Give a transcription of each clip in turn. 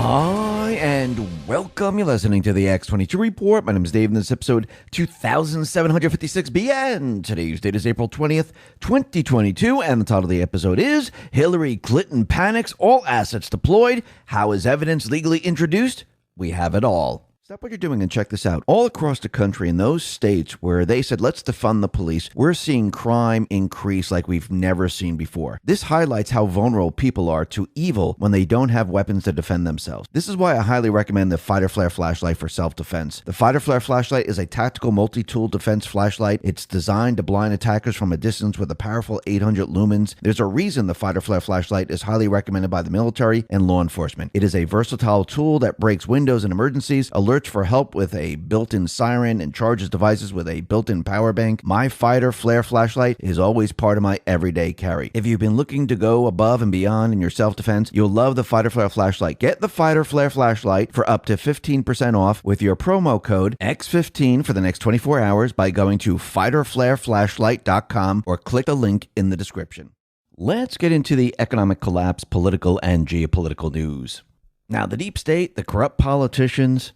Hi, and welcome. You're listening to the X22 Report. My name is Dave, and this is episode 2756B, and today's date is April 20th, 2022, and the title of the episode is Hillary Clinton Panics, All Assets Deployed. How is evidence legally introduced? We have it all. Stop what you're doing and check this out. All across the country, in those states where they said, let's defund the police, we're seeing crime increase like we've never seen before. This highlights how vulnerable people are to evil when they don't have weapons to defend themselves. This is why I highly recommend the Fighter Flare flashlight for self-defense. The Fighter Flare flashlight is a tactical multi-tool defense flashlight. It's designed to blind attackers from a distance with a powerful 800 lumens. There's a reason the Fighter Flare flashlight is highly recommended by the military and law enforcement. It is a versatile tool that breaks windows in emergencies, alerts for help with a built-in siren, and charges devices with a built-in power bank. My Fighter Flare flashlight is always part of my everyday carry. If you've been looking to go above and beyond in your self-defense, you'll love the Fighter Flare flashlight. Get the Fighter Flare flashlight for up to 15% off with your promo code X15 for the next 24 hours by going to fighterflareflashlight.com or click the link in the description. Let's get into the economic collapse, political, and geopolitical news. Now, the deep state, the corrupt politicians,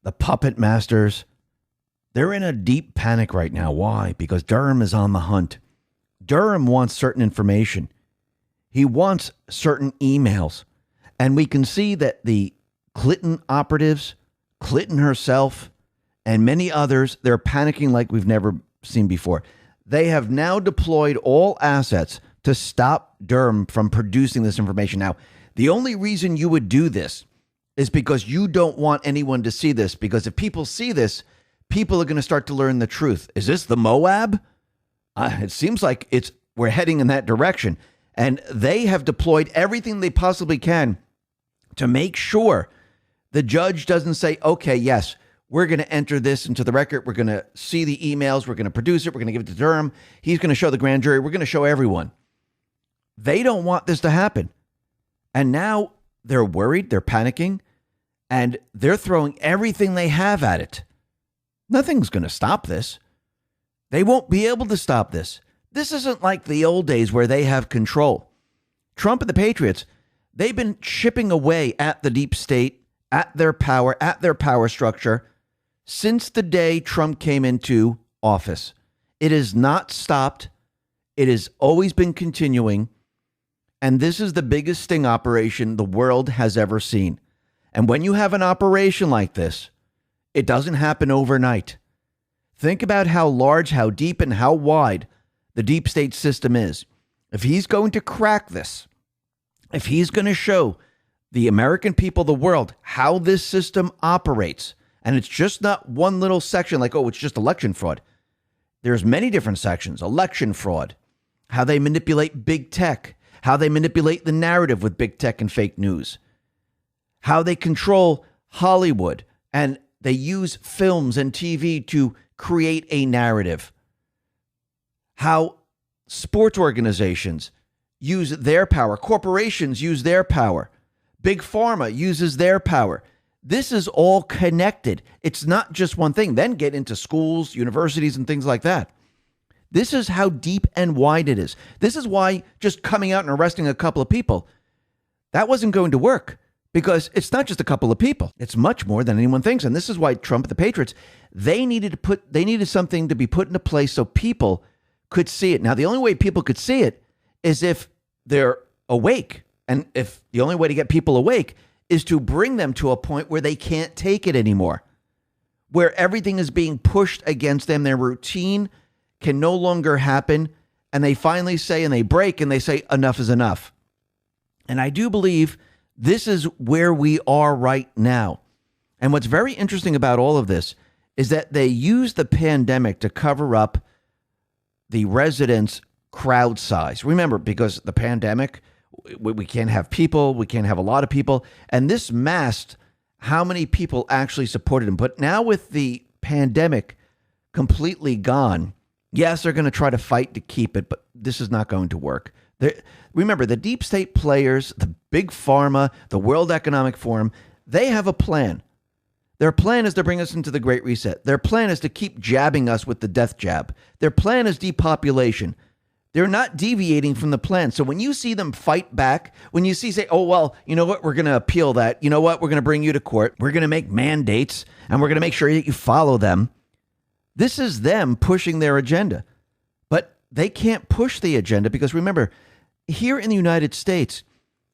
the puppet masters, they're in a deep panic right now. Why? Because Durham is on the hunt. Durham wants certain information. He wants certain emails. And we can see that the Clinton operatives, Clinton herself, and many others, they're panicking like we've never seen before. They have now deployed all assets to stop Durham from producing this information. Now, the only reason you would do this is because you don't want anyone to see this, because if people see this, people are going to start to learn the truth. Is this the Moab? It seems like we're heading in that direction. And they have deployed everything they possibly can to make sure the judge doesn't say, okay, yes, we're going to enter this into the record. We're going to see the emails. We're going to produce it. We're going to give it to Durham. He's going to show the grand jury. We're going to show everyone. They don't want this to happen. And now they're worried. They're panicking. And they're throwing everything they have at it. Nothing's going to stop this. They won't be able to stop this. This isn't like the old days where they have control. Trump and the patriots, they've been chipping away at the deep state, at their power structure, since the day Trump came into office. It has not stopped. It has always been continuing. And this is the biggest sting operation the world has ever seen. And when you have an operation like this, it doesn't happen overnight. Think about how large, how deep, and how wide the deep state system is. If he's going to crack this, if he's going to show the American people, the world, how this system operates, and it's just not one little section like, oh, it's just election fraud. There's many different sections. Election fraud, how they manipulate big tech, how they manipulate the narrative with big tech and fake news, how they control Hollywood, and they use films and TV to create a narrative. How sports organizations use their power. Corporations use their power. Big Pharma uses their power. This is all connected. It's not just one thing. Then get into schools, universities, and things like that. This is how deep and wide it is. This is why just coming out and arresting a couple of people, that wasn't going to work. Because it's not just a couple of people. It's much more than anyone thinks. And this is why Trump and the Patriots, they needed something to be put into place so people could see it. Now, the only way people could see it is if they're awake. And if the only way to get people awake is to bring them to a point where they can't take it anymore, where everything is being pushed against them. Their routine can no longer happen. And they finally say, and they break, and they say, enough is enough. And I do believe this is where we are right now. And what's very interesting about all of this is that they use the pandemic to cover up the residents' crowd size. Remember, because the pandemic, we can't have people, we can't have a lot of people. And this masked how many people actually supported him. But now with the pandemic completely gone, yes, they're going to try to fight to keep it, but this is not going to work. Remember, the deep state players, the big pharma, the World Economic Forum, they have a plan. Their plan is to bring us into the Great Reset. Their plan is to keep jabbing us with the death jab. Their plan is depopulation. They're not deviating from the plan. So when you see them fight back, when you say, oh, well, you know what? We're going to appeal that. You know what? We're going to bring you to court. We're going to make mandates and we're going to make sure that you follow them. This is them pushing their agenda. But they can't push the agenda because remember, here in the United States,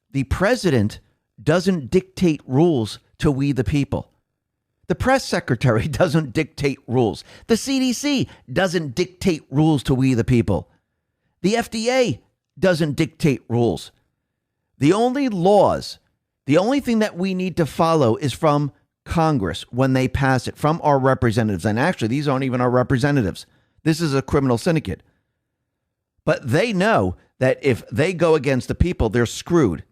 the president doesn't dictate rules to we the people. The press secretary doesn't dictate rules. The CDC doesn't dictate rules to we the people. The FDA doesn't dictate rules. The only laws, the only thing that we need to follow is from Congress when they pass it, from our representatives. And actually, these aren't even our representatives. This is a criminal syndicate. But they know that if they go against the people, they're screwed.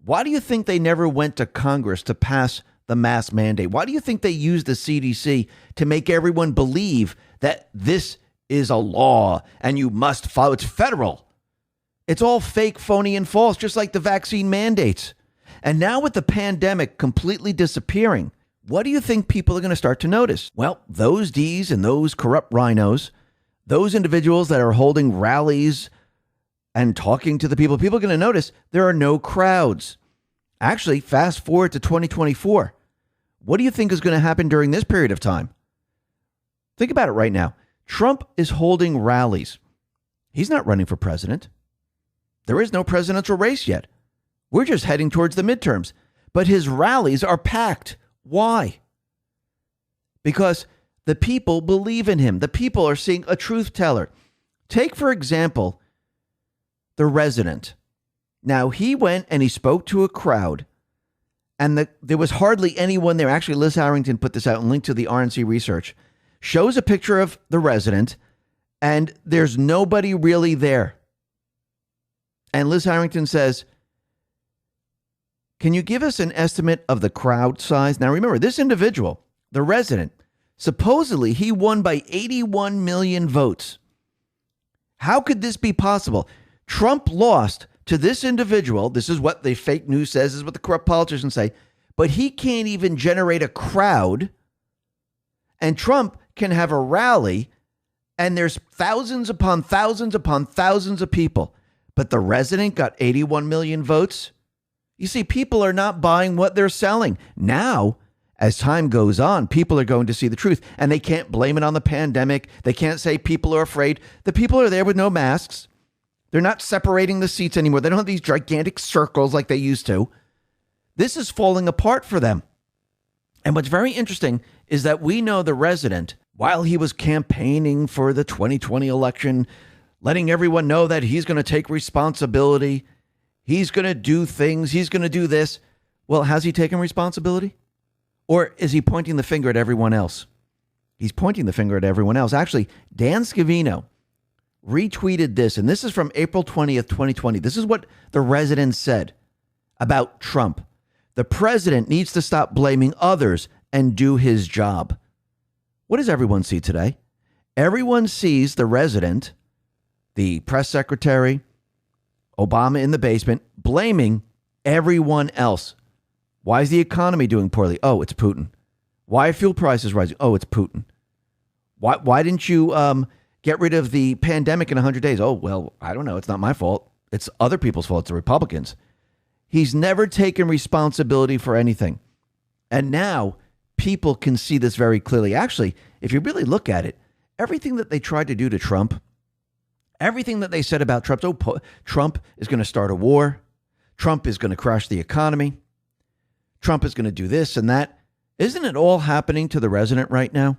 Why do you think they never went to Congress to pass the mask mandate? Why do you think they used the CDC to make everyone believe that this is a law and you must follow? It's federal. It's all fake, phony, and false, just like the vaccine mandates. And now with the pandemic completely disappearing, what do you think people are going to start to notice? Well, those D's and those corrupt rhinos, those individuals that are holding rallies and talking to the people are going to notice there are no crowds. Actually, fast forward to 2024. What do you think is going to happen during this period of time? Think about it right now. Trump is holding rallies. He's not running for president. There is no presidential race yet. We're just heading towards the midterms. But his rallies are packed. Why? Because the people believe in him. The people are seeing a truth teller. Take, for example, the resident. Now, he went and he spoke to a crowd, and there was hardly anyone there. Actually, Liz Harrington put this out and linked to the RNC research. Shows a picture of the resident, and there's nobody really there. And Liz Harrington says, can you give us an estimate of the crowd size? Now, remember, this individual, the resident, supposedly he won by 81 million votes. How could this be possible? Trump lost to this individual. This is what the fake news says, this is what the corrupt politicians say. But he can't even generate a crowd. And Trump can have a rally, and there's thousands upon thousands upon thousands of people. But the resident got 81 million votes. You see, people are not buying what they're selling. Now, as time goes on, people are going to see the truth, and they can't blame it on the pandemic. They can't say people are afraid. The people are there with no masks. They're not separating the seats anymore. They don't have these gigantic circles like they used to. This is falling apart for them. And what's very interesting is that we know the resident, while he was campaigning for the 2020 election, letting everyone know that he's going to take responsibility, he's going to do things, he's going to do this. Well, has he taken responsibility? Or is he pointing the finger at everyone else? He's pointing the finger at everyone else. Actually, Dan Scavino retweeted this, and this is from April 20th, 2020. This is what the resident said about Trump. The president needs to stop blaming others and do his job. What does everyone see today? Everyone sees the resident, the press secretary, Obama in the basement, blaming everyone else. Why is the economy doing poorly? Oh, it's Putin. Why are fuel prices rising? Oh, it's Putin. Why didn't you get rid of the pandemic in 100 days? Oh, well, I don't know. It's not my fault. It's other people's fault. It's the Republicans. He's never taken responsibility for anything. And now people can see this very clearly. Actually, if you really look at it, everything that they tried to do to Trump, everything that they said about Trump, Trump is going to start a war. Trump is going to crash the economy. Trump is going to do this and that. Isn't it all happening to the resident right now?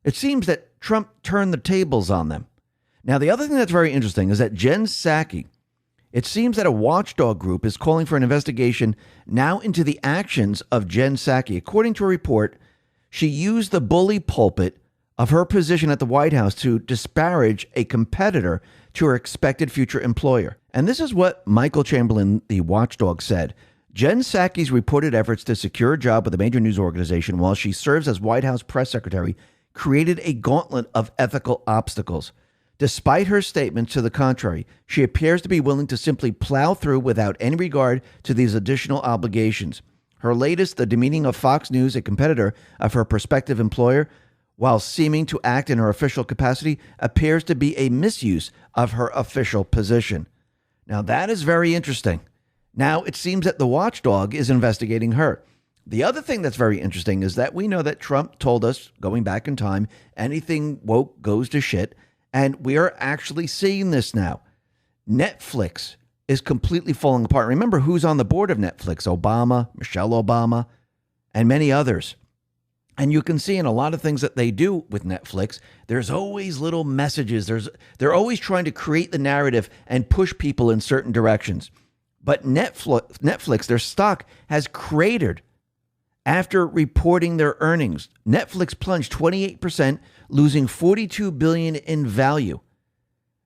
It seems that Trump turned the tables on them. Now, the other thing that's very interesting is that Jen Psaki, it seems that a watchdog group is calling for an investigation now into the actions of Jen Psaki. According to a report, she used the bully pulpit of her position at the White House to disparage a competitor to her expected future employer. And this is what Michael Chamberlain, the watchdog, said. Jen Psaki's reported efforts to secure a job with a major news organization while she serves as White House press secretary created a gauntlet of ethical obstacles. Despite her statements to the contrary, she appears to be willing to simply plow through without any regard to these additional obligations. Her latest, the demeaning of Fox News, a competitor of her prospective employer, while seeming to act in her official capacity, appears to be a misuse of her official position. Now, that is very interesting. Now, it seems that the watchdog is investigating her. The other thing that's very interesting is that we know that Trump told us, going back in time, anything woke goes to shit. And we are actually seeing this now. Netflix is completely falling apart. Remember who's on the board of Netflix? Obama, Michelle Obama, and many others. And you can see in a lot of things that they do with Netflix, there's always little messages. They're always trying to create the narrative and push people in certain directions. But Netflix, their stock has cratered after reporting their earnings. Netflix plunged 28%, losing $42 billion in value.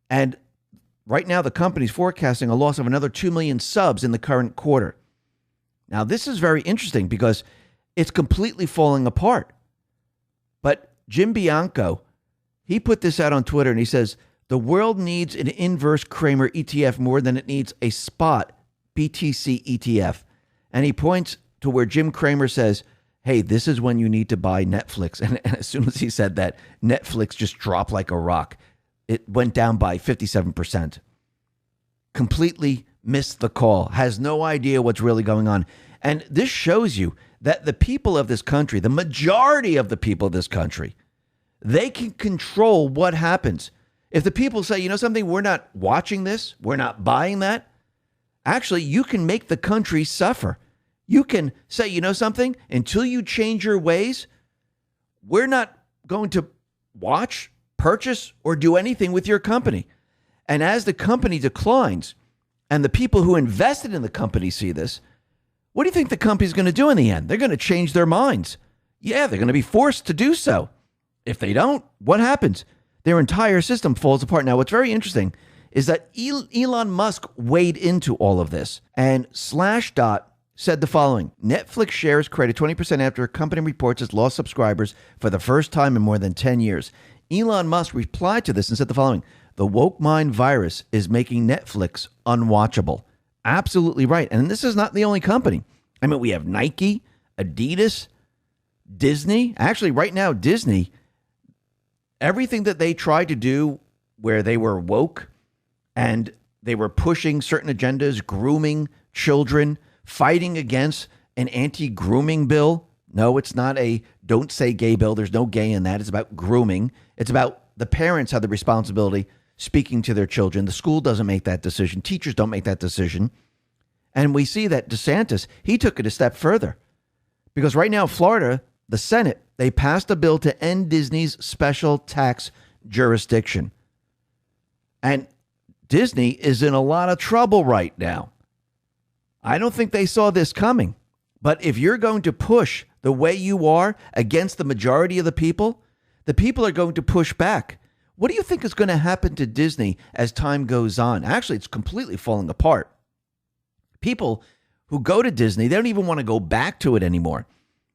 And right now, the company's forecasting a loss of another 2 million subs in the current quarter. Now, this is very interesting because it's completely falling apart. But Jim Bianco, he put this out on Twitter and he says, the world needs an inverse Kramer ETF more than it needs a spot BTC ETF. And he points to where Jim Cramer says, hey, this is when you need to buy Netflix. And as soon as he said that, Netflix just dropped like a rock. It went down by 57%. Completely missed the call. Has no idea what's really going on. And this shows you that the people of this country, the majority of the people of this country, they can control what happens. If the people say, you know something, we're not watching this, we're not buying that, actually, you can make the country suffer. You can say, you know something, until you change your ways, we're not going to watch, purchase, or do anything with your company. And as the company declines and the people who invested in the company see this, what do you think the company's going to do in the end? They're going to change their minds. Yeah, they're going to be forced to do so. If they don't, what happens? Their entire system falls apart. Now, what's very interesting is that Elon Musk weighed into all of this. And Slashdot said the following: Netflix shares credit 20% after a company reports it's lost subscribers for the first time in more than 10 years. Elon Musk replied to this and said the following: the woke mind virus is making Netflix unwatchable. Absolutely right. And this is not the only company. I mean, we have Nike, Adidas, Disney. Actually, right now, Disney, everything that they tried to do where they were woke and they were pushing certain agendas, grooming children, fighting against an anti-grooming bill. No, it's not a don't say gay bill. There's no gay in that. It's about grooming. It's about the parents have the responsibility speaking to their children. The school doesn't make that decision. Teachers don't make that decision. And we see that DeSantis, he took it a step further. Because right now, Florida, the Senate, they passed a bill to end Disney's special tax jurisdiction. And Disney is in a lot of trouble right now. I don't think they saw this coming. But if you're going to push the way you are against the majority of the people are going to push back. What do you think is going to happen to Disney as time goes on? Actually, it's completely falling apart. People who go to Disney, they don't even want to go back to it anymore.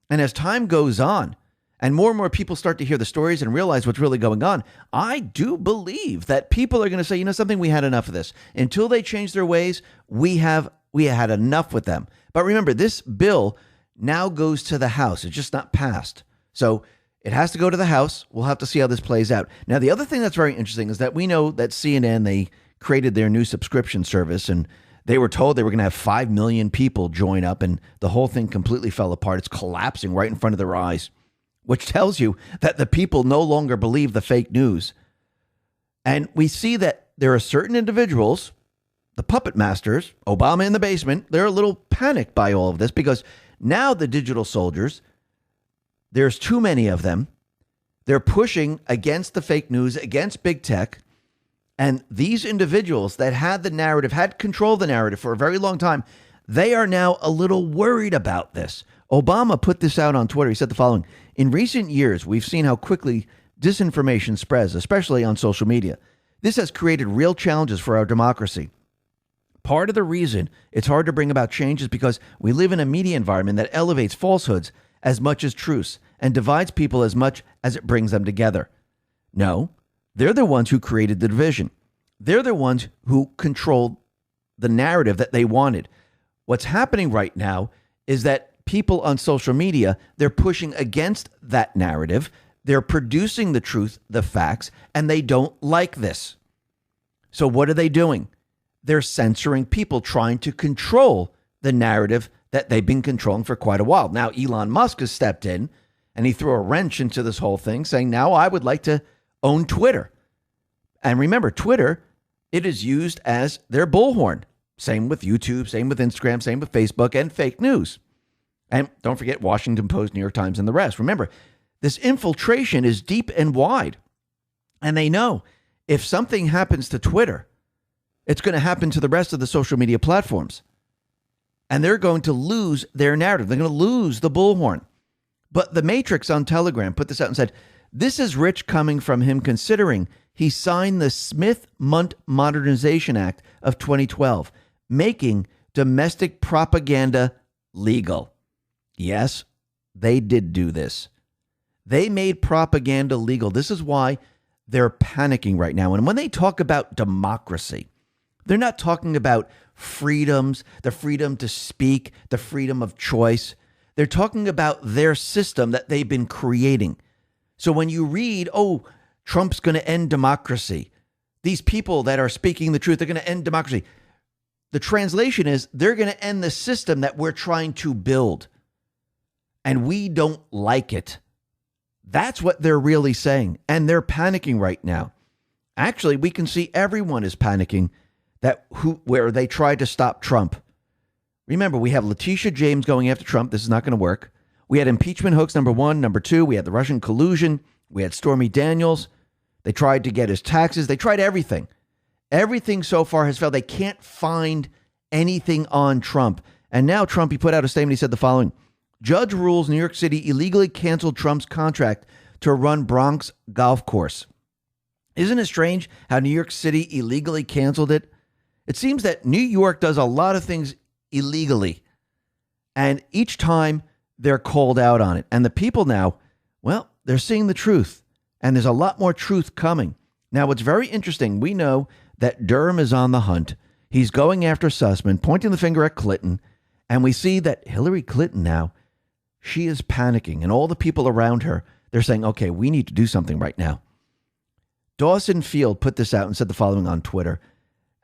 And as time goes on, and more people start to hear the stories and realize what's really going on, I do believe that people are going to say, you know something, we had enough of this. Until they change their ways, we had enough with them. But remember, this bill now goes to the House. It's just not passed. So it has to go to the House. We'll have to see how this plays out. Now, the other thing that's very interesting is that we know that CNN, they created their new subscription service, and they were told they were going to have 5 million people join up, and the whole thing completely fell apart. It's collapsing right in front of their eyes, which tells you that the people no longer believe the fake news. And we see that there are certain individuals, the puppet masters, Obama in the basement, they're a little panicked by all of this because now the digital soldiers, there's too many of them. They're pushing against the fake news, against big tech. And these individuals that had the narrative, had control of the narrative for a very long time, they are now a little worried about this. Obama put this out on Twitter. He said the following: in recent years, we've seen how quickly disinformation spreads, especially on social media. This has created real challenges for our democracy. Part of the reason it's hard to bring about change is because we live in a media environment that elevates falsehoods as much as truths and divides people as much as it brings them together. No, they're the ones who created the division. They're the ones who controlled the narrative that they wanted. What's happening right now is that people on social media, they're pushing against that narrative. They're producing the truth, the facts, and they don't like this. So what are they doing? They're censoring people, trying to control the narrative that they've been controlling for quite a while. Now, Elon Musk has stepped in and he threw a wrench into this whole thing, saying, now I would like to own Twitter. And remember, Twitter, it is used as their bullhorn. Same with YouTube, same with Instagram, same with Facebook, and fake news. And don't forget Washington Post, New York Times, and the rest. Remember, this infiltration is deep and wide. And they know if something happens to Twitter, it's going to happen to the rest of the social media platforms. And they're going to lose their narrative. They're going to lose the bullhorn. But the Matrix on Telegram put this out and said, this is rich coming from him considering he signed the Smith-Mundt Modernization Act of 2012, making domestic propaganda legal. Yes, they did do this. They made propaganda legal. This is why they're panicking right now. And when they talk about democracy, they're not talking about freedoms, the freedom to speak, the freedom of choice. They're talking about their system that they've been creating. So when you read, oh, Trump's going to end democracy, these people that are speaking the truth, they're going to end democracy. The translation is they're going to end the system that we're trying to build. And we don't like it. That's what they're really saying. And they're panicking right now. Actually, we can see everyone is panicking where they tried to stop Trump. Remember, we have Letitia James going after Trump. This is not going to work. We had impeachment hoax number 1. Number 2, we had the Russian collusion. We had Stormy Daniels. They tried to get his taxes. They tried everything. Everything so far has failed. They can't find anything on Trump. And now Trump, he put out a statement. He said the following: judge rules New York City illegally canceled Trump's contract to run Bronx golf course. Isn't it strange how New York City illegally canceled it? It seems that New York does a lot of things illegally. And each time they're called out on it. And the people now, well, they're seeing the truth. And there's a lot more truth coming. Now, what's very interesting, we know that Durham is on the hunt. He's going after Sussman, pointing the finger at Clinton. And we see that Hillary Clinton now, she is panicking. And all the people around her, they're saying, okay, we need to do something right now. Dawson Field put this out and said the following on Twitter: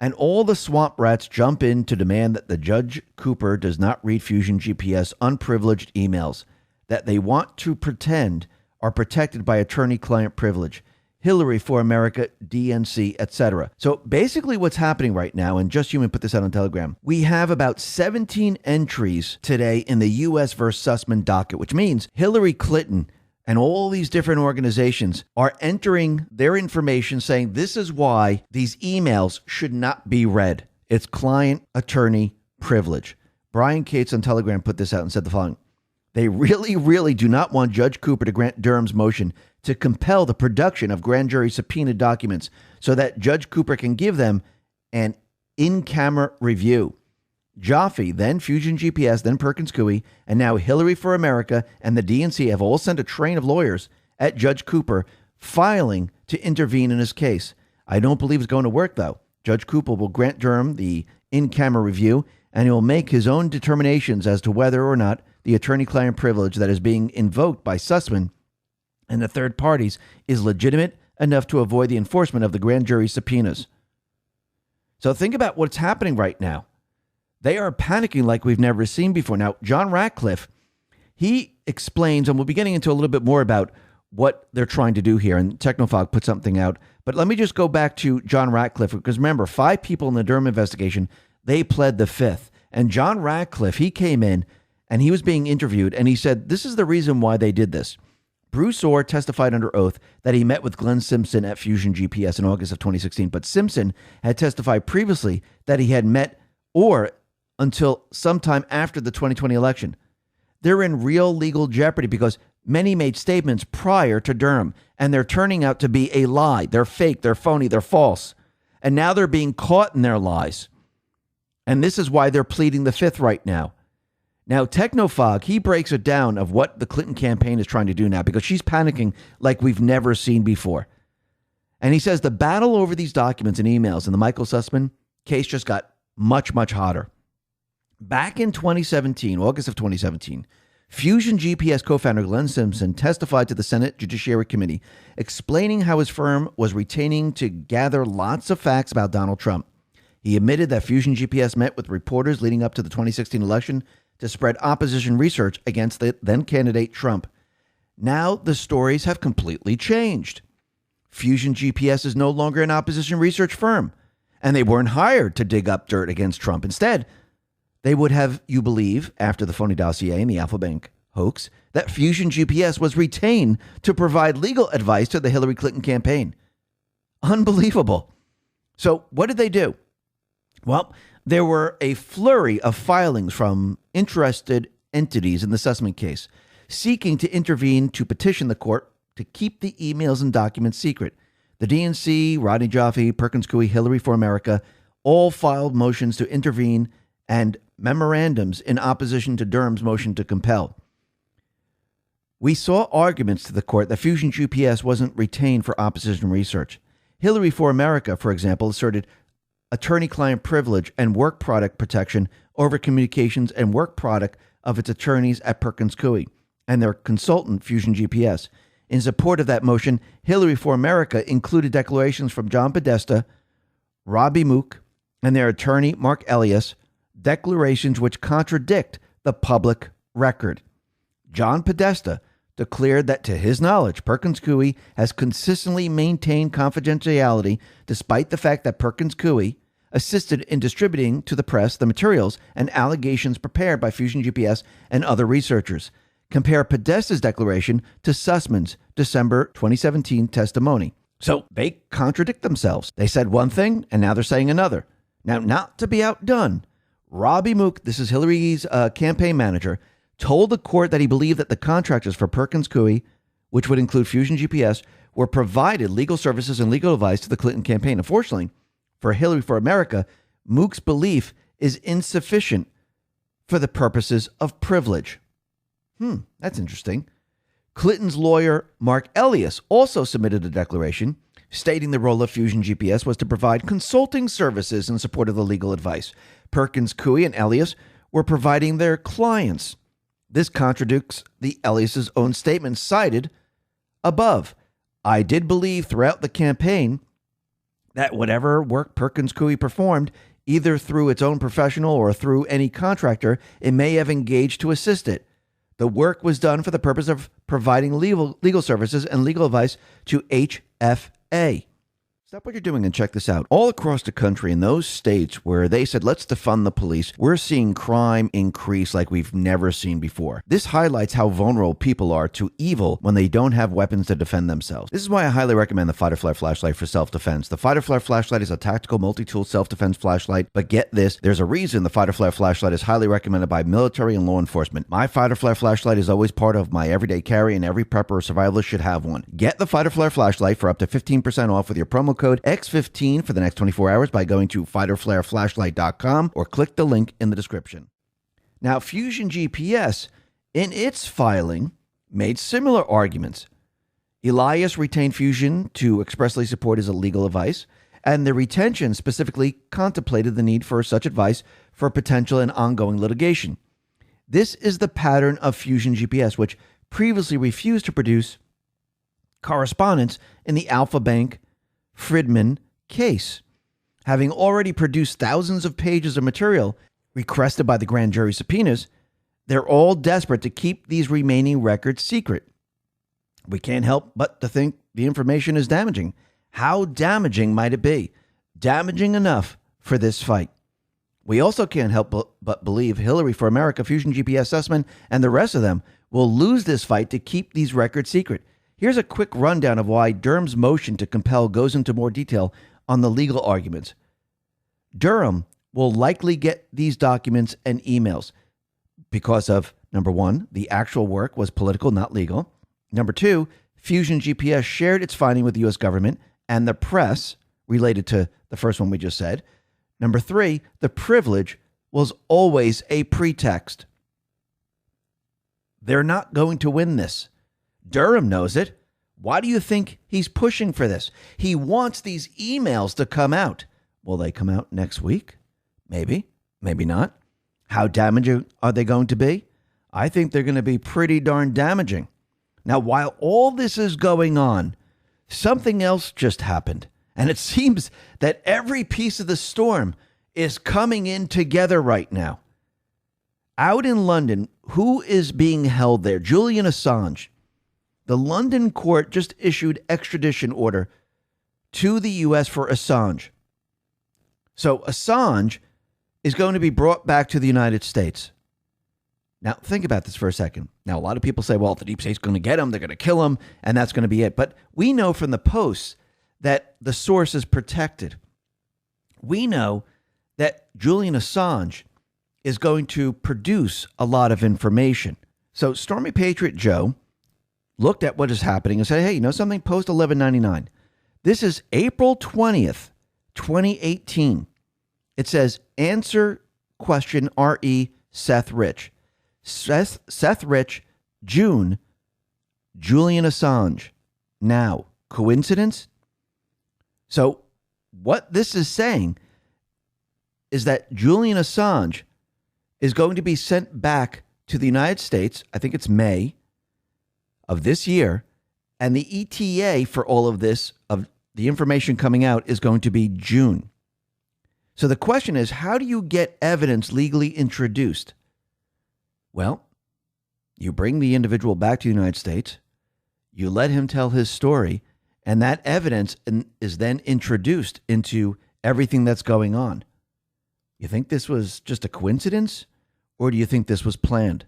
and all the swamp rats jump in to demand that the Judge Cooper does not read Fusion GPS unprivileged emails that they want to pretend are protected by attorney-client privilege. Hillary for America, DNC, etc. So basically what's happening right now, and Just Human put this out on Telegram, we have about 17 entries today in the U.S. versus Sussman docket, which means Hillary Clinton and all these different organizations are entering their information saying this is why these emails should not be read. It's client-attorney privilege. Brian Cates on Telegram put this out and said the following: they really, really do not want Judge Cooper to grant Durham's motion to compel the production of grand jury subpoena documents so that Judge Cooper can give them an in-camera review. Jaffe, then Fusion GPS, then Perkins Coie, and now Hillary for America and the DNC have all sent a train of lawyers at Judge Cooper filing to intervene in his case. I don't believe it's going to work, though. Judge Cooper will grant Durham the in-camera review, and he will make his own determinations as to whether or not the attorney-client privilege that is being invoked by Sussman and the third parties is legitimate enough to avoid the enforcement of the grand jury subpoenas. So think about what's happening right now. They are panicking like we've never seen before. Now, John Ratcliffe, he explains, and we'll be getting into a little bit more about what they're trying to do here, and Technofog put something out. But let me just go back to John Ratcliffe, because remember, 5 people in the Durham investigation, they pled the 5th. And John Ratcliffe, he came in, and he was being interviewed, and he said, this is the reason why they did this. Bruce Orr testified under oath that he met with Glenn Simpson at Fusion GPS in August of 2016, but Simpson had testified previously that he had met Orr until sometime after the 2020 election. They're in real legal jeopardy because many made statements prior to Durham, and they're turning out to be a lie. They're fake, they're phony, they're false. And now they're being caught in their lies. And this is why they're pleading the 5th right now. Now, Technofog, he breaks it down of what the Clinton campaign is trying to do now, because she's panicking like we've never seen before. And he says the battle over these documents and emails in the Michael Sussman case just got much, much hotter. Back in 2017, August of 2017, Fusion GPS co-founder Glenn Simpson testified to the Senate Judiciary Committee, explaining how his firm was retaining to gather lots of facts about Donald Trump. He admitted that Fusion GPS met with reporters leading up to the 2016 election to spread opposition research against the then-candidate Trump. Now the stories have completely changed. Fusion GPS is no longer an opposition research firm, and they weren't hired to dig up dirt against Trump. Instead, they would have you believe, after the phony dossier and the Alpha Bank hoax, that Fusion GPS was retained to provide legal advice to the Hillary Clinton campaign. Unbelievable. So what did they do? Well, there were a flurry of filings from interested entities in the Sussman case, seeking to intervene to petition the court to keep the emails and documents secret. The DNC, Rodney Jaffe, Perkins Coie, Hillary for America all filed motions to intervene and memorandums in opposition to Durham's motion to compel. We saw arguments to the court that Fusion GPS wasn't retained for opposition research. Hillary for America, for example, asserted attorney-client privilege and work product protection over communications and work product of its attorneys at Perkins Coie and their consultant, Fusion GPS. In support of that motion, Hillary for America included declarations from John Podesta, Robbie Mook, and their attorney, Mark Elias, declarations which contradict the public record. John Podesta declared that, to his knowledge, Perkins Coie has consistently maintained confidentiality despite the fact that Perkins Coie assisted in distributing to the press the materials and allegations prepared by Fusion GPS and other researchers. Compare Podesta's declaration to Sussman's December 2017 testimony. So they contradict themselves. They said one thing, and now they're saying another. Now, not to be outdone, Robbie Mook, this is Hillary's campaign manager, told the court that he believed that the contractors for Perkins Coie, which would include Fusion GPS, were provided legal services and legal advice to the Clinton campaign. Unfortunately, for Hillary for America, Mook's belief is insufficient for the purposes of privilege. That's interesting. Clinton's lawyer, Mark Elias, also submitted a declaration stating the role of Fusion GPS was to provide consulting services in support of the legal advice. Perkins Coie and Elias were providing their clients. This contradicts the Elias's own statement cited above. I did believe throughout the campaign that whatever work Perkins Coie performed, either through its own professional or through any contractor, it may have engaged to assist it. The work was done for the purpose of providing legal services and legal advice to HFA. Stop what you're doing and check this out. All across the country, in those states where they said, let's defund the police, we're seeing crime increase like we've never seen before. This highlights how vulnerable people are to evil when they don't have weapons to defend themselves. This is why I highly recommend the Fight or Flight flashlight for self-defense. The Fight or Flight flashlight is a tactical multi-tool self-defense flashlight, but get this, there's a reason the Fight or Flight flashlight is highly recommended by military and law enforcement. My Fight or Flight flashlight is always part of my everyday carry, and every prepper or survivalist should have one. Get the Fight or Flight flashlight for up to 15% off with your promo code X15 for the next 24 hours by going to fighterflareflashlight.com or click the link in the description. Now, Fusion GPS, in its filing, made similar arguments. Elias retained Fusion to expressly support his legal advice, and the retention specifically contemplated the need for such advice for potential and ongoing litigation. This is the pattern of Fusion GPS, which previously refused to produce correspondence in the Alpha Bank Friedman case. Having already produced thousands of pages of material requested by the grand jury subpoenas, they're all desperate to keep these remaining records secret. We can't help but to think the information is damaging. How damaging might it be? Damaging enough for this fight. We also can't help but believe Hillary for America, Fusion GPS Sussman, and the rest of them will lose this fight to keep these records secret. Here's a quick rundown of why Durham's motion to compel goes into more detail on the legal arguments. Durham will likely get these documents and emails because of, number one, the actual work was political, not legal. Number two, Fusion GPS shared its finding with the U.S. government and the press related to the first one we just said. Number three, the privilege was always a pretext. They're not going to win this. Durham knows it. Why do you think he's pushing for this? He wants these emails to come out. Will they come out next week? Maybe, maybe not. How damaging are they going to be? I think they're going to be pretty darn damaging. Now, while all this is going on, something else just happened. And it seems that every piece of the storm is coming in together right now. Out in London, who is being held there? Julian Assange. The London court just issued extradition order to the U.S. for Assange. So Assange is going to be brought back to the United States. Now, think about this for a second. Now, a lot of people say, well, the deep state's going to get him, they're going to kill him, and that's going to be it. But we know from the posts that the source is protected. We know that Julian Assange is going to produce a lot of information. So Stormy Patriot Joe looked at what is happening and said, hey, you know something? Post 1199. This is April 20th, 2018. It says, answer question R.E. Seth Rich. Seth Rich, June, Julian Assange. Now, coincidence? So what this is saying is that Julian Assange is going to be sent back to the United States. I think it's May of this year. And the ETA for all of this, of the information coming out, is going to be June. So the question is, how do you get evidence legally introduced? Well, you bring the individual back to the United States, you let him tell his story, and that evidence is then introduced into everything that's going on. You think this was just a coincidence, or do you think this was planned?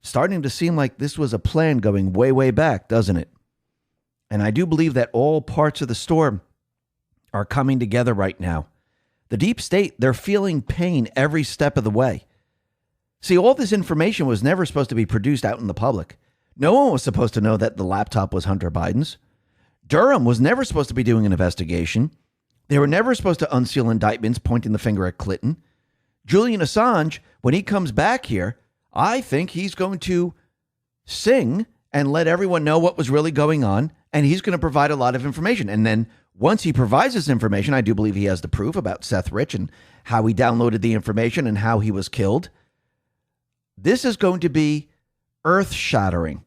Starting to seem like this was a plan going way, way back, doesn't it? And I do believe that all parts of the storm are coming together right now. The deep state, they're feeling pain every step of the way. See, all this information was never supposed to be produced out in the public. No one was supposed to know that the laptop was Hunter Biden's. Durham was never supposed to be doing an investigation. They were never supposed to unseal indictments pointing the finger at Clinton. Julian Assange, when he comes back here, I think he's going to sing and let everyone know what was really going on, and he's going to provide a lot of information. And then once he provides this information, I do believe he has the proof about Seth Rich and how he downloaded the information and how he was killed. This is going to be earth-shattering.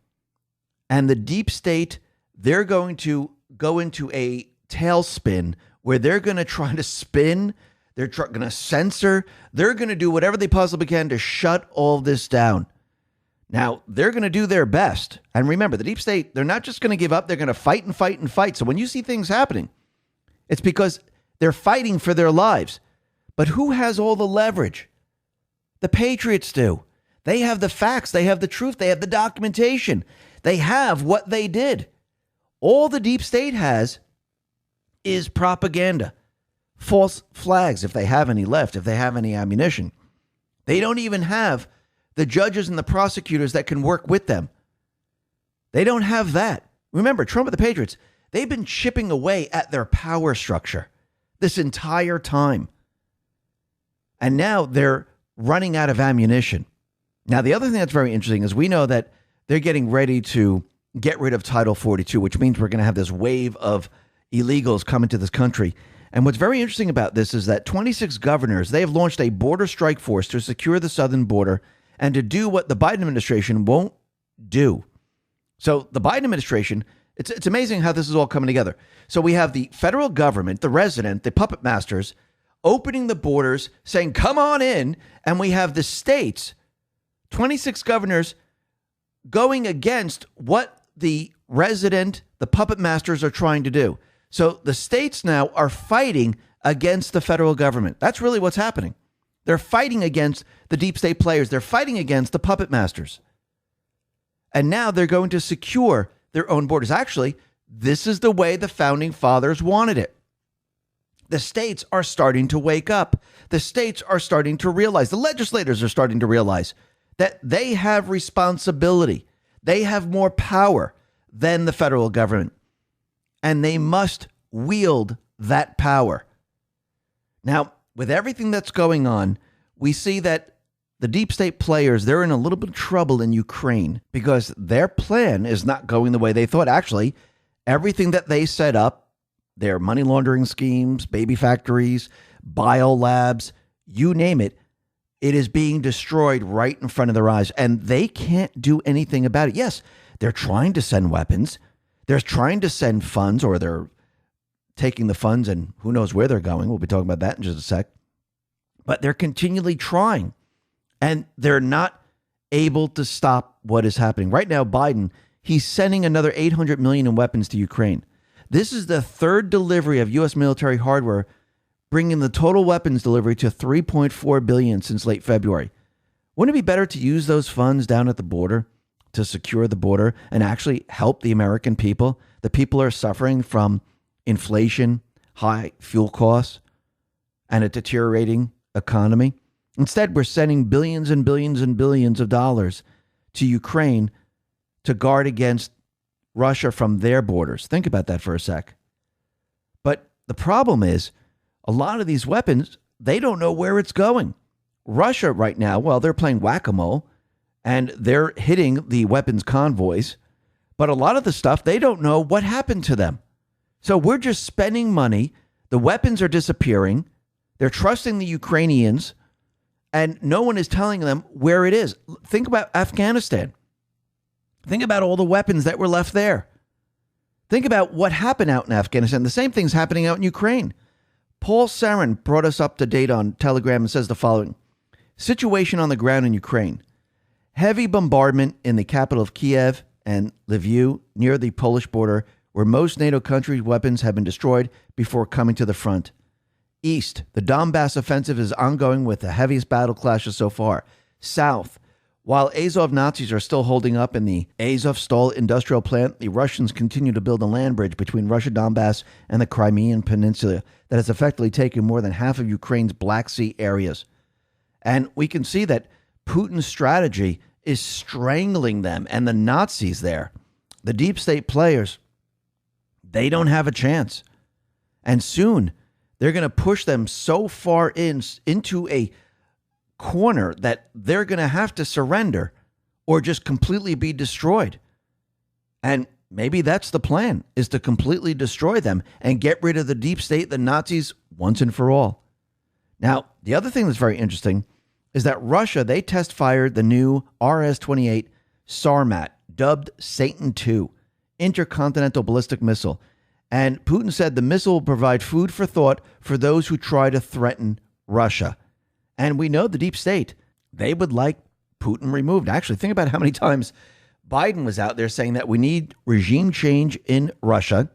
And the deep state, they're going to go into a tailspin where they're going to try to spin, they're going to censor, they're going to do whatever they possibly can to shut all this down. Now, they're going to do their best. And remember, the deep state, they're not just going to give up, they're going to fight and fight and fight. So when you see things happening, it's because they're fighting for their lives. But who has all the leverage? The patriots do. They have the facts, they have the truth, they have the documentation. They have what they did. All the deep state has is propaganda, false flags, if they have any left, if they have any ammunition. They don't even have the judges and the prosecutors that can work with them. They don't have that. Remember, Trump and the Patriots, they've been chipping away at their power structure this entire time. And now they're running out of ammunition. Now, the other thing that's very interesting is we know that they're getting ready to get rid of Title 42, which means we're going to have this wave of illegals coming to this country. And what's very interesting about this is that 26 governors, they have launched a border strike force to secure the southern border and to do what the Biden administration won't do. So the Biden administration, it's amazing how this is all coming together. So we have the federal government, the resident, the puppet masters, opening the borders, saying, come on in. And we have the states, 26 governors, going against what the resident, the puppet masters are trying to do. So the states now are fighting against the federal government. That's really what's happening. They're fighting against the deep state players. They're fighting against the puppet masters. And now they're going to secure their own borders. Actually, this is the way the founding fathers wanted it. The states are starting to wake up. The states are starting to realize, the legislators are starting to realize that they have responsibility. They have more power than the federal government. And they must wield that power. Now, with everything that's going on, we see that the deep state players, they're in a little bit of trouble in Ukraine because their plan is not going the way they thought. Actually, everything that they set up, their money laundering schemes, baby factories, biolabs, you name it, It is being destroyed right in front of their eyes, and they can't do anything about it. Yes, they're trying to send weapons. They're trying to send funds, or they're taking the funds and who knows where they're going. We'll be talking about that in just a sec. But they're continually trying, and they're not able to stop what is happening. Right now, Biden, he's sending another $800 million in weapons to Ukraine. This is the third delivery of U.S. military hardware, bringing the total weapons delivery to $3.4 billion since late February. Wouldn't it be better to use those funds down at the border to secure the border and actually help the American people? The people are suffering from inflation, high fuel costs, and a deteriorating economy. Instead, we're sending billions and billions and billions of dollars to Ukraine to guard against Russia from their borders. Think about that for a sec. But the problem is, a lot of these weapons, they don't know where it's going. Russia right now, well, they're playing whack-a-mole and they're hitting the weapons convoys. But a lot of the stuff, they don't know what happened to them. So we're just spending money. The weapons are disappearing. They're trusting the Ukrainians, and no one is telling them where it is. Think about Afghanistan. Think about all the weapons that were left there. Think about what happened out in Afghanistan. The same thing's happening out in Ukraine. Paul Sarin brought us up to date on Telegram and says the following. Situation on the ground in Ukraine. Heavy bombardment in the capital of Kiev and Lviv near the Polish border, where most NATO countries' weapons have been destroyed before coming to the front. East, the Donbass offensive is ongoing with the heaviest battle clashes so far. South, while Azov Nazis are still holding up in the Azovstal industrial plant, the Russians continue to build a land bridge between Russia, Donbass, and the Crimean Peninsula that has effectively taken more than half of Ukraine's Black Sea areas. And we can see that Putin's strategy is strangling them and the Nazis there. The deep state players, they don't have a chance. And soon, they're going to push them so far into a corner that they're going to have to surrender or just completely be destroyed. And maybe that's the plan, is to completely destroy them and get rid of the deep state, the Nazis, once and for all. Now, the other thing that's very interesting is that Russia, they test fired the new RS-28 Sarmat, dubbed Satan II, intercontinental ballistic missile. And Putin said the missile will provide food for thought for those who try to threaten Russia. And we know the deep state, they would like Putin removed. Actually, think about how many times Biden was out there saying that we need regime change in Russia.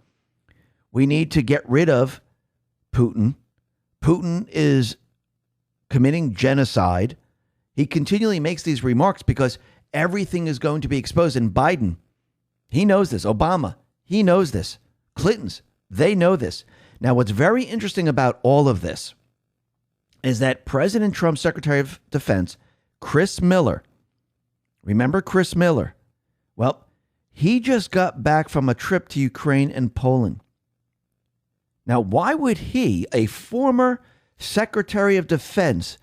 We need to get rid of Putin. Putin is committing genocide. He continually makes these remarks because everything is going to be exposed. And Biden, he knows this. Obama, he knows this. Clintons, they know this. Now, what's very interesting about all of this is that President Trump's Secretary of Defense, Chris Miller, remember Chris Miller? Well, he just got back from a trip to Ukraine and Poland. Now, why would he, a former Secretary of Defense,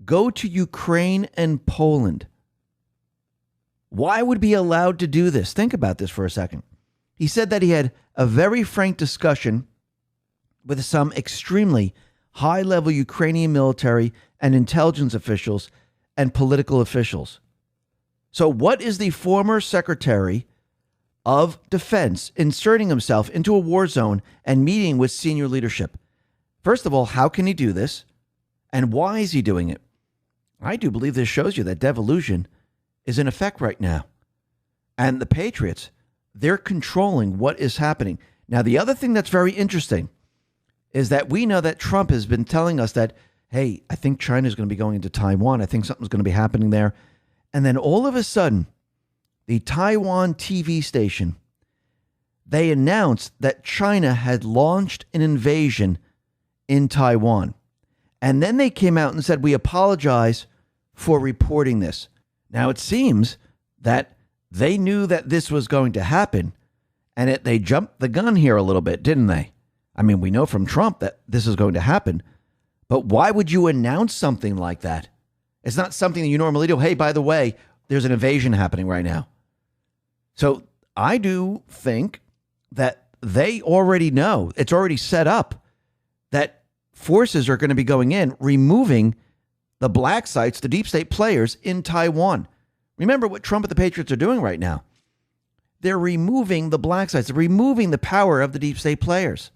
go to Ukraine and Poland? Why would he be allowed to do this? Think about this for a second. He said that he had a very frank discussion with some extremely high-level Ukrainian military and intelligence officials and political officials. So what is the former Secretary of Defense inserting himself into a war zone and meeting with senior leadership? First of all, how can he do this? And why is he doing it? I do believe this shows you that devolution is in effect right now. And the patriots, they're controlling what is happening. Now, the other thing that's very interesting is that we know that Trump has been telling us that, hey, I think China is going to be going into Taiwan. I think something's going to be happening there. And then all of a sudden, the Taiwan TV station, they announced that China had launched an invasion in Taiwan. And then they came out and said, we apologize for reporting this. Now, it seems that they knew that this was going to happen, and they jumped the gun here a little bit, didn't they? I mean, we know from Trump that this is going to happen, but why would you announce something like that? It's not something that you normally do. Hey, by the way, there's an invasion happening right now. So I do think that they already know, it's already set up, that forces are going to be going in, removing the black sites, the deep state players in Taiwan. Remember what Trump and the Patriots are doing right now. They're removing the black sites. They're removing the power of the deep state players.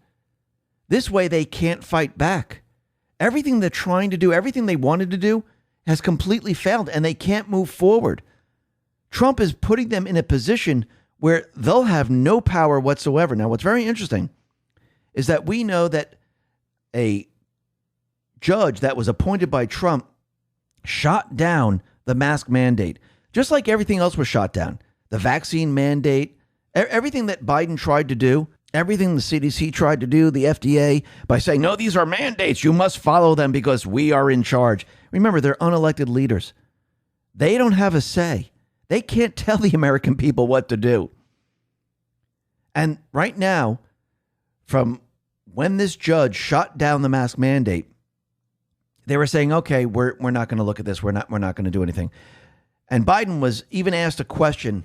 This way they can't fight back. Everything they're trying to do, everything they wanted to do has completely failed and they can't move forward. Trump is putting them in a position where they'll have no power whatsoever. Now, what's very interesting is that we know that a judge that was appointed by Trump shot down the mask mandate, just like everything else was shot down. The vaccine mandate, everything that Biden tried to do, everything the CDC tried to do, the FDA, by saying, no, these are mandates. You must follow them because we are in charge. Remember, they're unelected leaders. They don't have a say. They can't tell the American people what to do. And right now, from when this judge shot down the mask mandate, they were saying, okay, we're not going to look at this. We're not going to do anything. And Biden was even asked a question,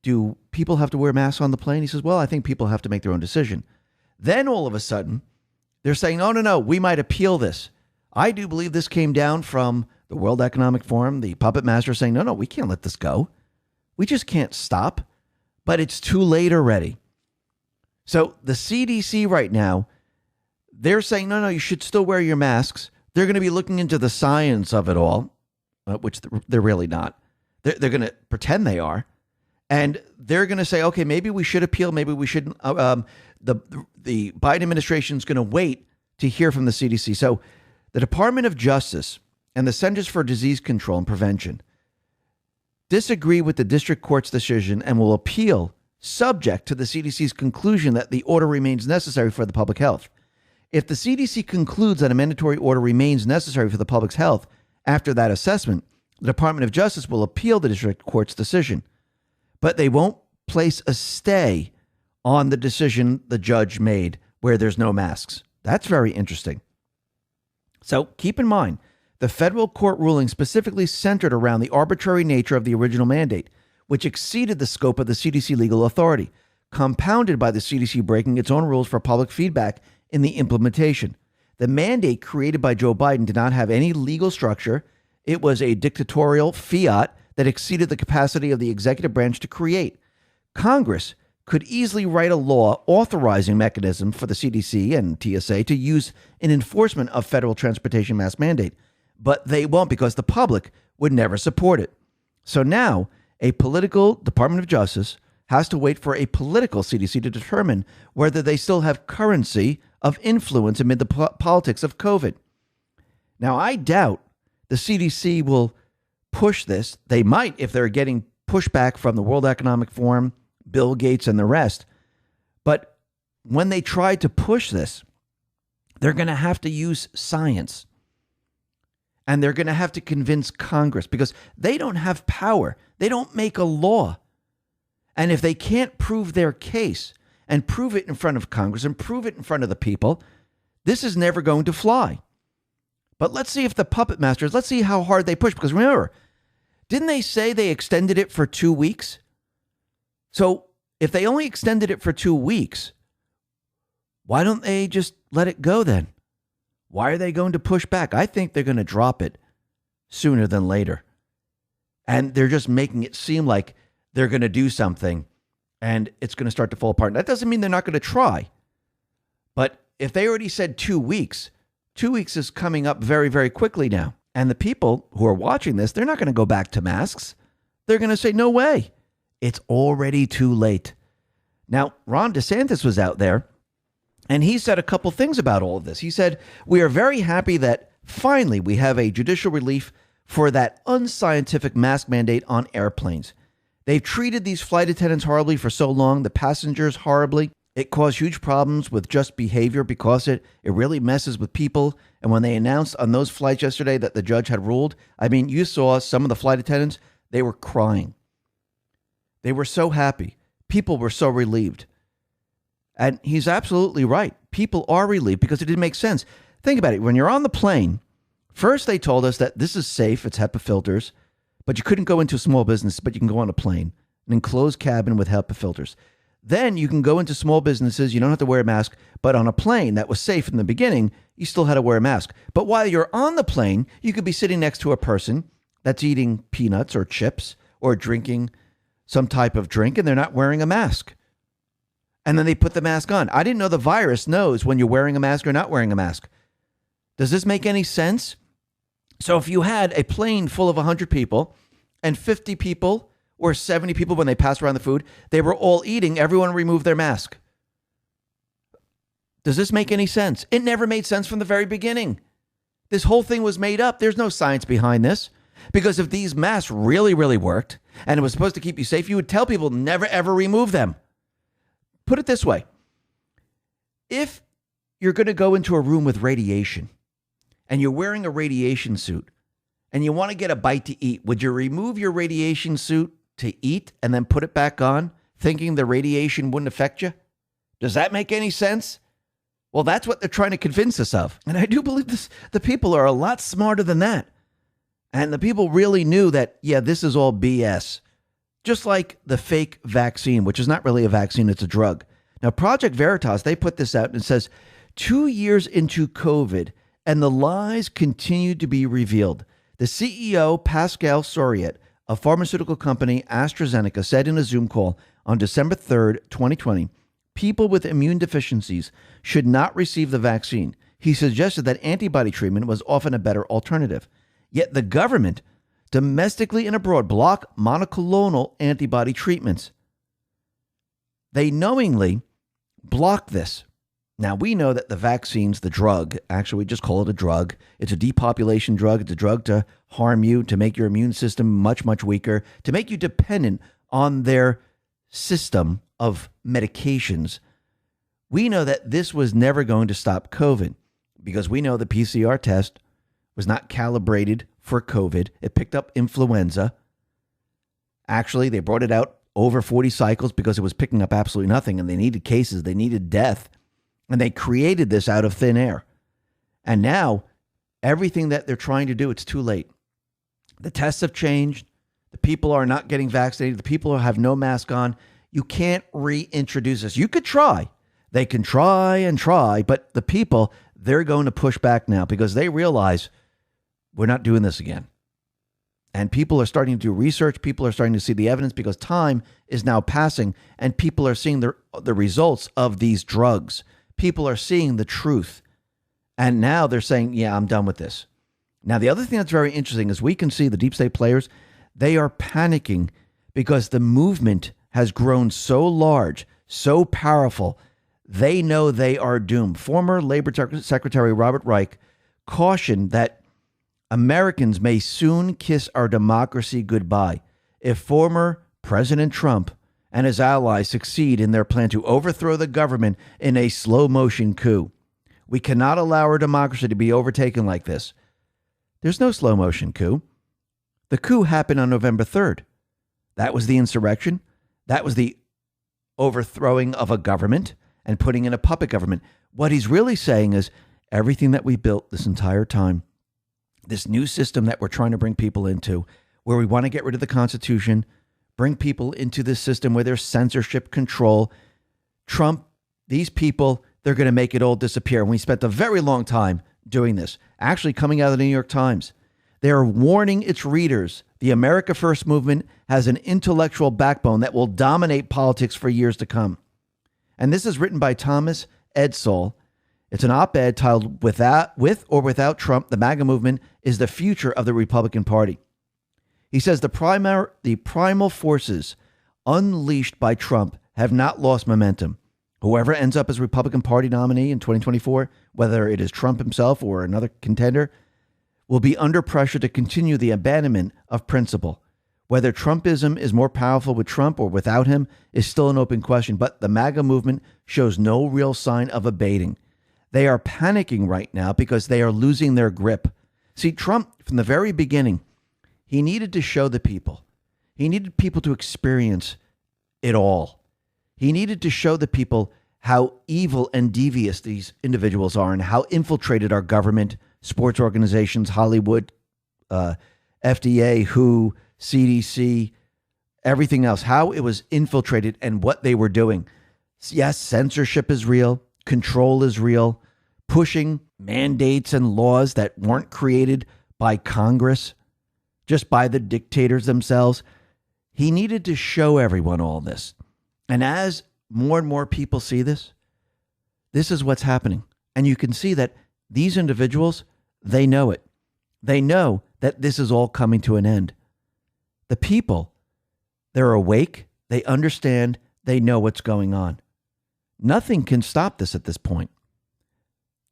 do people have to wear masks on the plane? He says, well, I think people have to make their own decision. Then all of a sudden, they're saying, no, we might appeal this. I do believe this came down from the World Economic Forum, the puppet master saying, no, we can't let this go. We just can't stop. But it's too late already. So the CDC right now, they're saying, no, you should still wear your masks. They're going to be looking into the science of it all, which they're really not. They're going to pretend they are. And they're going to say, okay, maybe we should appeal. Maybe we shouldn't. The Biden administration is going to wait to hear from the CDC. So the Department of Justice and the Centers for Disease Control and Prevention disagree with the district court's decision and will appeal subject to the CDC's conclusion that the order remains necessary for the public health. If the CDC concludes that a mandatory order remains necessary for the public's health after that assessment, the Department of Justice will appeal the district court's decision. But they won't place a stay on the decision the judge made where there's no masks. That's very interesting. So keep in mind, the federal court ruling specifically centered around the arbitrary nature of the original mandate, which exceeded the scope of the CDC legal authority, compounded by the CDC breaking its own rules for public feedback in the implementation. The mandate created by Joe Biden did not have any legal structure. It was a dictatorial fiat that exceeded the capacity of the executive branch to create. Congress could easily write a law authorizing mechanism for the CDC and TSA to use in enforcement of federal transportation mask mandate, but they won't because the public would never support it. So now a political Department of Justice has to wait for a political CDC to determine whether they still have currency of influence amid the politics of COVID. Now, I doubt the CDC will push this. They might if they're getting pushback from the World Economic Forum, Bill Gates, and the rest. But when they try to push this, they're going to have to use science. And they're going to have to convince Congress because they don't have power. They don't make a law. And if they can't prove their case and prove it in front of Congress and prove it in front of the people, this is never going to fly. But let's see if the puppet masters, let's see how hard they push. Because remember, didn't they say they extended it for 2 weeks? So if they only extended it for 2 weeks, why don't they just let it go then? Why are they going to push back? I think they're going to drop it sooner than later. And they're just making it seem like they're going to do something and it's going to start to fall apart. That doesn't mean they're not going to try. But if they already said 2 weeks, 2 weeks is coming up very, very quickly now. And the people who are watching this, they're not going to go back to masks. They're going to say, no way. It's already too late. Now, Ron DeSantis was out there and he said a couple things about all of this. He said, we are very happy that finally we have a judicial relief for that unscientific mask mandate on airplanes. They've treated these flight attendants horribly for so long, the passengers horribly. It caused huge problems with just behavior because it really messes with people. And when they announced on those flights yesterday that the judge had ruled, I mean, you saw some of the flight attendants, they were crying. They were so happy. People were so relieved. And he's absolutely right. People are relieved because it didn't make sense. Think about it. When you're on the plane, first they told us that this is safe. It's HEPA filters, but you couldn't go into a small business, but you can go on a plane, an enclosed cabin with HEPA filters. Then you can go into small businesses. You don't have to wear a mask, but on a plane that was safe in the beginning, you still had to wear a mask. But while you're on the plane, you could be sitting next to a person that's eating peanuts or chips or drinking some type of drink, and they're not wearing a mask. And then they put the mask on. I didn't know the virus knows when you're wearing a mask or not wearing a mask. Does this make any sense? So if you had a plane full of 100 people and 50 people or 70 people, when they passed around the food, they were all eating, everyone removed their mask. Does this make any sense? It never made sense from the very beginning. This whole thing was made up. There's no science behind this. Because if these masks really, really worked and it was supposed to keep you safe, you would tell people never, ever remove them. Put it this way. If you're going to go into a room with radiation and you're wearing a radiation suit and you want to get a bite to eat, would you remove your radiation suit to eat and then put it back on, thinking the radiation wouldn't affect you? Does that make any sense? Well, that's what they're trying to convince us of. And I do believe this. The people are a lot smarter than that. And the people really knew that, yeah, this is all BS. Just like the fake vaccine, which is not really a vaccine, it's a drug. Now, Project Veritas, they put this out and it says, 2 years into COVID, and the lies continue to be revealed. The CEO, Pascal Soriot, of pharmaceutical company AstraZeneca, said in a Zoom call on December 3rd, 2020, people with immune deficiencies should not receive the vaccine. He suggested that antibody treatment was often a better alternative. Yet the government, domestically and abroad, block monoclonal antibody treatments. They knowingly block this. Now, we know that the vaccine's the drug. Actually, we just call it a drug. It's a depopulation drug. It's a drug to harm you, to make your immune system much, much weaker, to make you dependent on their system of medications. We know that this was never going to stop COVID because we know the PCR test was not calibrated for COVID. It picked up influenza. Actually, they brought it out over 40 cycles because it was picking up absolutely nothing, and they needed cases. They needed death. And they created this out of thin air. And now, everything that they're trying to do, it's too late. The tests have changed. The people are not getting vaccinated. The people have no mask on. You can't reintroduce this. You could try. They can try and try, but the people, they're going to push back now because they realize we're not doing this again. And people are starting to do research. People are starting to see the evidence because time is now passing and people are seeing the results of these drugs. People are seeing the truth. And now they're saying, yeah, I'm done with this. Now, the other thing that's very interesting is we can see the deep state players, they are panicking because the movement has grown so large, so powerful. They know they are doomed. Former Labor Secretary Robert Reich cautioned that Americans may soon kiss our democracy goodbye if former President Trump and his allies succeed in their plan to overthrow the government in a slow-motion coup. We cannot allow our democracy to be overtaken like this. There's no slow-motion coup. The coup happened on November 3rd. That was the insurrection. That was the overthrowing of a government and putting in a puppet government. What he's really saying is everything that we built this entire time, this new system that we're trying to bring people into, where we want to get rid of the Constitution, bring people into this system where there's censorship control. Trump, these people, they're going to make it all disappear. And we spent a very long time doing this. Actually, coming out of the New York Times, they're warning its readers the America First movement has an intellectual backbone that will dominate politics for years to come. And this is written by Thomas Edsall. It's an op-ed titled With or Without Trump, the MAGA movement is the future of the Republican Party. He says the primal forces unleashed by Trump have not lost momentum. Whoever ends up as Republican Party nominee in 2024, whether it is Trump himself or another contender, will be under pressure to continue the abandonment of principle. Whether Trumpism is more powerful with Trump or without him is still an open question, but the MAGA movement shows no real sign of abating. They are panicking right now because they are losing their grip. See, Trump, from the very beginning, he needed to show the people. He needed people to experience it all. He needed to show the people how evil and devious these individuals are and how infiltrated our government, sports organizations, Hollywood, FDA, WHO, CDC, everything else, how it was infiltrated and what they were doing. Yes, censorship is real. Control is real. Pushing mandates and laws that weren't created by Congress, just by the dictators themselves. He needed to show everyone all this. And as more and more people see this, this is what's happening. And you can see that these individuals, they know it. They know that this is all coming to an end. The people, they're awake, they understand, they know what's going on. Nothing can stop this at this point.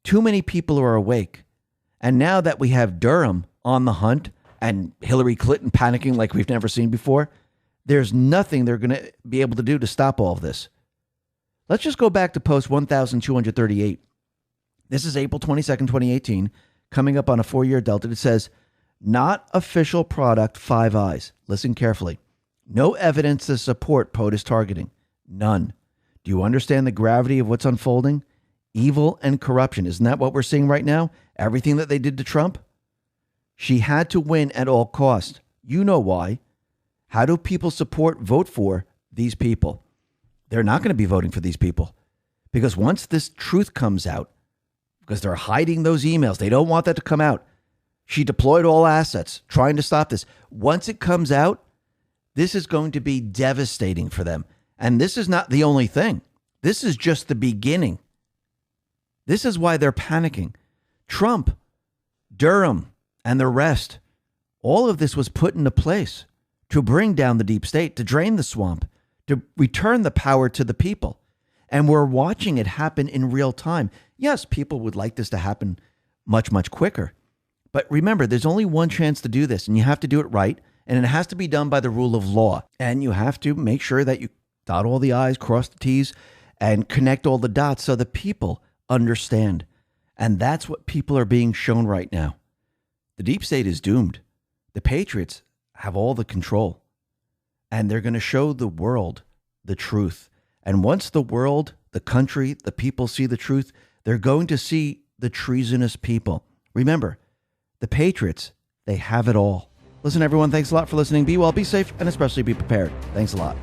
Too many people are awake. And now that we have Durham on the hunt and Hillary Clinton panicking like we've never seen before, there's nothing they're going to be able to do to stop all of this. Let's just go back to post 1238. This is April 22nd, 2018, coming up on a 4-year delta. It says, not official product, Five Eyes. Listen carefully. No evidence to support POTUS targeting. None. Do you understand the gravity of what's unfolding? Evil and corruption. Isn't that what we're seeing right now? Everything that they did to Trump? She had to win at all costs. You know why. How do people vote for these people? They're not going to be voting for these people. Because once this truth comes out, because they're hiding those emails, they don't want that to come out. She deployed all assets trying to stop this. Once it comes out, this is going to be devastating for them. And this is not the only thing. This is just the beginning. This is why they're panicking. Trump, Durham, and the rest, all of this was put into place to bring down the deep state, to drain the swamp, to return the power to the people. And we're watching it happen in real time. Yes, people would like this to happen much, much quicker. But remember, there's only one chance to do this, and you have to do it right. And it has to be done by the rule of law. And you have to make sure that you dot all the I's, cross the T's, and connect all the dots so the people understand. And that's what people are being shown right now. The deep state is doomed. The patriots have all the control. And they're going to show the world the truth. And once the world, the country, the people see the truth, they're going to see the treasonous people. Remember, the patriots, they have it all. Listen, everyone, thanks a lot for listening. Be well, be safe, and especially be prepared. Thanks a lot.